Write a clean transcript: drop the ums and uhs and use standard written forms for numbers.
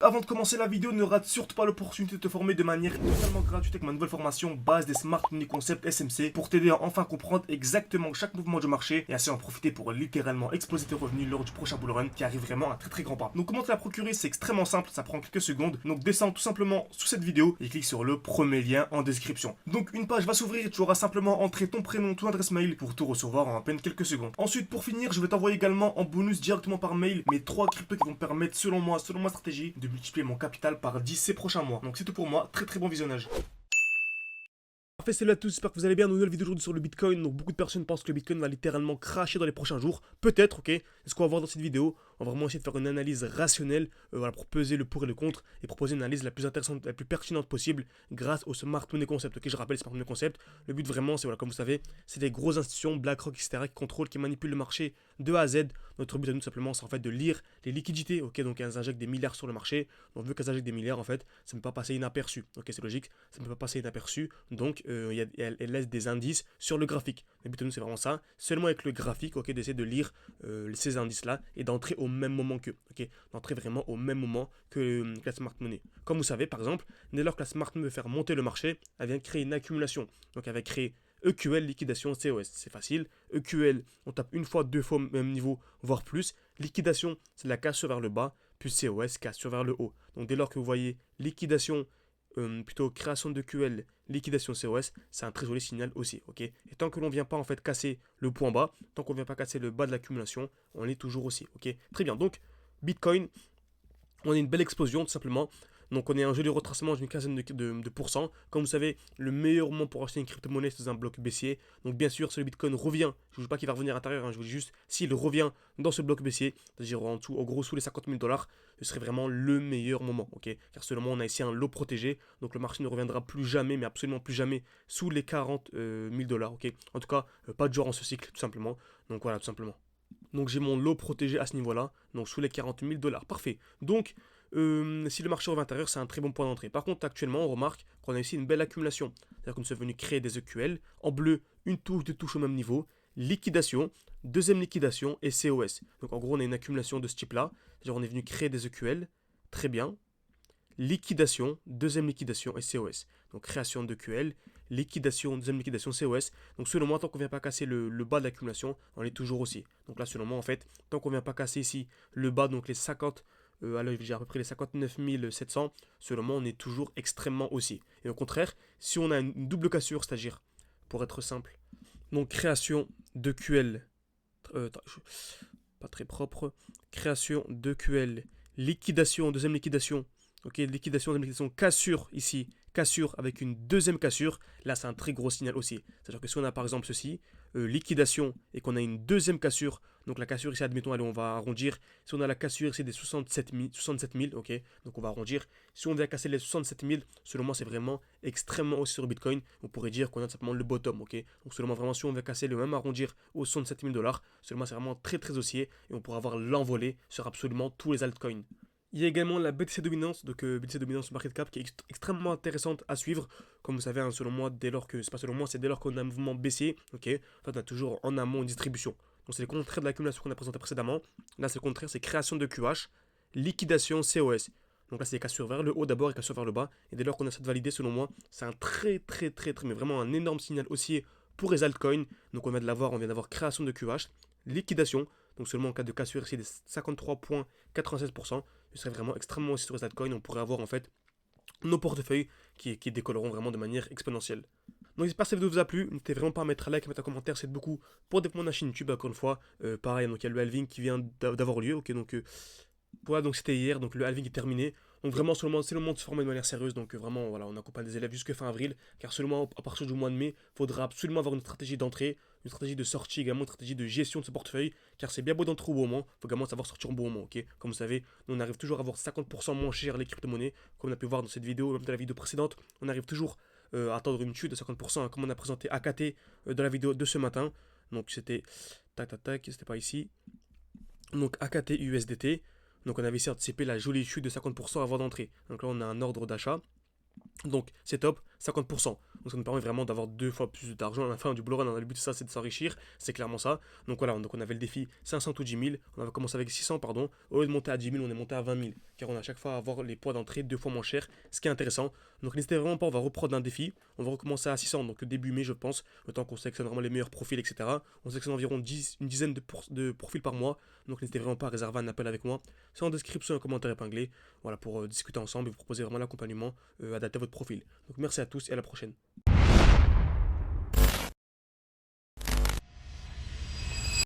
avant de commencer la vidéo, ne rate surtout pas l'opportunité de te former de manière totalement gratuite avec ma nouvelle formation base des Smart Money Concept SMC pour t'aider à enfin comprendre exactement chaque mouvement du marché et ainsi en profiter pour littéralement exploser tes revenus lors du prochain bull run qui arrive vraiment à très grand pas. Donc comment te la procurer, c'est extrêmement simple, ça prend quelques secondes. Donc descends tout simplement sous cette vidéo et clique sur le premier lien en description. Donc une page va s'ouvrir et tu auras simplement entré ton prénom, ton adresse mail pour tout recevoir en à peine quelques secondes. Ensuite, pour finir, je vais t'envoyer également en bonus directement par mail mes 3 cryptos qui vont me permettre selon moi, selon ma stratégie, de multiplier mon capital par 10 ces prochains mois. Donc c'est tout pour moi, très bon visionnage. Parfait, salut à tous, j'espère que vous allez bien. Nouvelle vidéo aujourd'hui sur le Bitcoin. Donc beaucoup de personnes pensent que le Bitcoin va littéralement cracher dans les prochains jours. Peut-être, ok. C'est ce qu'on va voir dans cette vidéo. On va vraiment essayer de faire une analyse rationnelle voilà, pour peser le pour et le contre et proposer une analyse la plus intéressante, la plus pertinente possible grâce au Smart Money Concept. Ok, je rappelle, Smart Money Concept. Le but vraiment, c'est voilà, comme vous savez, c'est des grosses institutions, BlackRock, etc., qui contrôlent, qui manipulent le marché de A à Z. Notre but à nous, simplement, c'est en fait de lire les liquidités. Ok, donc elles injectent des milliards sur le marché. Donc vu qu'elles injectent des milliards, en fait, ça ne peut pas passer inaperçu. Ok, c'est logique, ça ne peut pas passer inaperçu. Donc elle laisse des indices sur le graphique. Le but de nous, c'est vraiment ça. Seulement avec le graphique, ok, d'essayer de lire ces indices-là et d'entrer au même moment qu'eux. Ok, d'entrer vraiment au même moment que la Smart Money. Comme vous savez, par exemple, dès lors que la Smart Money veut faire monter le marché, elle vient créer une accumulation. Donc elle va créer EQL, liquidation, COS. C'est facile. EQL, on tape une fois, deux fois au même niveau, voire plus. Liquidation, c'est la cassure vers le bas, puis COS, cassure vers le haut. Donc dès lors que vous voyez liquidation, plutôt création de QL, liquidation COS, c'est un très joli signal aussi, ok. Et tant que l'on ne vient pas en fait casser le point bas, tant qu'on ne vient pas casser le bas de l'accumulation, on est toujours aussi, ok. Très bien, donc Bitcoin, on a une belle explosion tout simplement. Donc on est un joli retracement d'une quinzaine de pourcents. Comme vous savez, le meilleur moment pour acheter une crypto-monnaie, c'est un bloc baissier. Donc bien sûr, si le Bitcoin revient, je ne dis pas qu'il va revenir à l'intérieur, hein, je vous dis juste s'il revient dans ce bloc baissier, c'est-à-dire en dessous, en gros sous les 50 000 $, ce serait vraiment le meilleur moment, ok. Car seulement on a ici un lot protégé, donc le marché ne reviendra plus jamais, mais absolument plus jamais, sous les 40 000 $, ok. En tout cas, pas de jour en ce cycle, tout simplement. Donc voilà, tout simplement. Donc j'ai mon lot protégé à ce niveau-là, donc sous les 40 000 $. Parfait. Donc si le marché revient à l'intérieur, c'est un très bon point d'entrée. Par contre, actuellement, on remarque qu'on a ici une belle accumulation. C'est-à-dire qu'on est venu créer des EQL. En bleu, une touche, deux touches au même niveau. Liquidation, deuxième liquidation et COS. Donc en gros, on a une accumulation de ce type-là. C'est-à-dire on est venu créer des EQL. Très bien. Liquidation, deuxième liquidation et COS. Donc création de QL, liquidation, deuxième liquidation, COS. Donc selon moi, tant qu'on ne vient pas casser le bas de l'accumulation, on est toujours aussi. Donc là, selon moi, en fait, tant qu'on ne vient pas casser ici le bas, donc les 50, alors je vais dire à peu près les 59 700, selon moi, on est toujours extrêmement haussier. Et au contraire, si on a une double cassure, c'est-à-dire, pour être simple, donc création de QL, pas très propre, création de QL, liquidation, deuxième liquidation, ok, liquidation, deuxième liquidation, cassure ici, cassure avec une deuxième cassure, là c'est un très gros signal aussi. C'est-à-dire que si on a par exemple ceci, liquidation et qu'on a une deuxième cassure, donc la cassure ici, admettons, allez, on va arrondir. Si on a la cassure ici des 67 000, ok, donc on va arrondir. Si on vient casser les 67 000, selon moi, c'est vraiment extrêmement haussier sur Bitcoin. On pourrait dire qu'on a simplement le bottom, ok. Donc selon moi, vraiment, si on vient casser le même arrondir aux 67 000 $, selon moi, c'est vraiment très haussier et on pourra avoir l'envolée sur absolument tous les altcoins. Il y a également la BTC Dominance, donc BTC Dominance Market Cap, qui est extrêmement intéressante à suivre. Comme vous savez, hein, selon moi, c'est pas selon moi, c'est dès lors qu'on a un mouvement baissier, ok, en fait, on a toujours en amont une distribution. Donc c'est le contraire de l'accumulation qu'on a présenté précédemment. Là, c'est le contraire, c'est création de QH, liquidation COS. Donc là, c'est cassure vers le haut d'abord et cassure vers le bas. Et dès lors qu'on a cette validée, selon moi, c'est un très, mais vraiment un énorme signal haussier pour les altcoins. Donc on vient d'avoir création de QH, liquidation. Donc seulement en cas de cassure ici des 53,96%, ce serait vraiment extrêmement haussier sur les altcoins. On pourrait avoir en fait nos portefeuilles qui décolleront vraiment de manière exponentielle. Donc j'espère que cette vidéo vous a plu, n'hésitez vraiment pas à mettre un like, à mettre un commentaire, c'est beaucoup pour développer ma chaîne YouTube, encore une fois. Pareil, donc il y a le halving qui vient d'avoir lieu, ok, donc voilà, donc c'était hier, donc le halving est terminé. Donc vraiment, c'est le moment de se former de manière sérieuse, donc vraiment, voilà, on accompagne des élèves jusqu'à fin avril, car seulement à partir du mois de mai, il faudra absolument avoir une stratégie d'entrée, une stratégie de sortie également, une stratégie de gestion de ce portefeuille, car c'est bien beau d'entrer au bon moment, il faut également savoir sortir au bon moment, ok. Comme vous savez, on arrive toujours à avoir 50% moins cher les crypto-monnaies, comme on a pu voir dans cette vidéo, même dans la vidéo précédente, on arrive toujours à attendre une chute de 50%, hein, comme on a présenté AKT dans la vidéo de ce matin. Donc c'était c'était pas ici. Donc AKT USDT. Donc on avait ici anticipé la jolie chute de 50% avant d'entrer. Donc là on a un ordre d'achat. Donc c'est top, 50%. Donc ça nous permet vraiment d'avoir 2 fois plus d'argent à la fin du bull run. Le but, ça, c'est de s'enrichir, c'est clairement ça. Donc voilà, donc on avait le défi 500 ou 10 000. On avait commencé avec 600, pardon. Au lieu de monter à 10 000, on est monté à 20 000. Car on a à chaque fois à avoir les poids d'entrée 2 fois moins cher, ce qui est intéressant. Donc n'hésitez vraiment pas, on va reprendre un défi. On va recommencer à 600, donc début mai, je pense. Le temps qu'on sélectionne vraiment les meilleurs profils, etc. On sélectionne environ une dizaine de profils par mois. Donc n'hésitez vraiment pas à réserver un appel avec moi. C'est en description, un commentaire épinglé. Voilà, pour discuter ensemble et vous proposer vraiment l'accompagnement adapté à votre profil. Donc merci à tous et à la prochaine.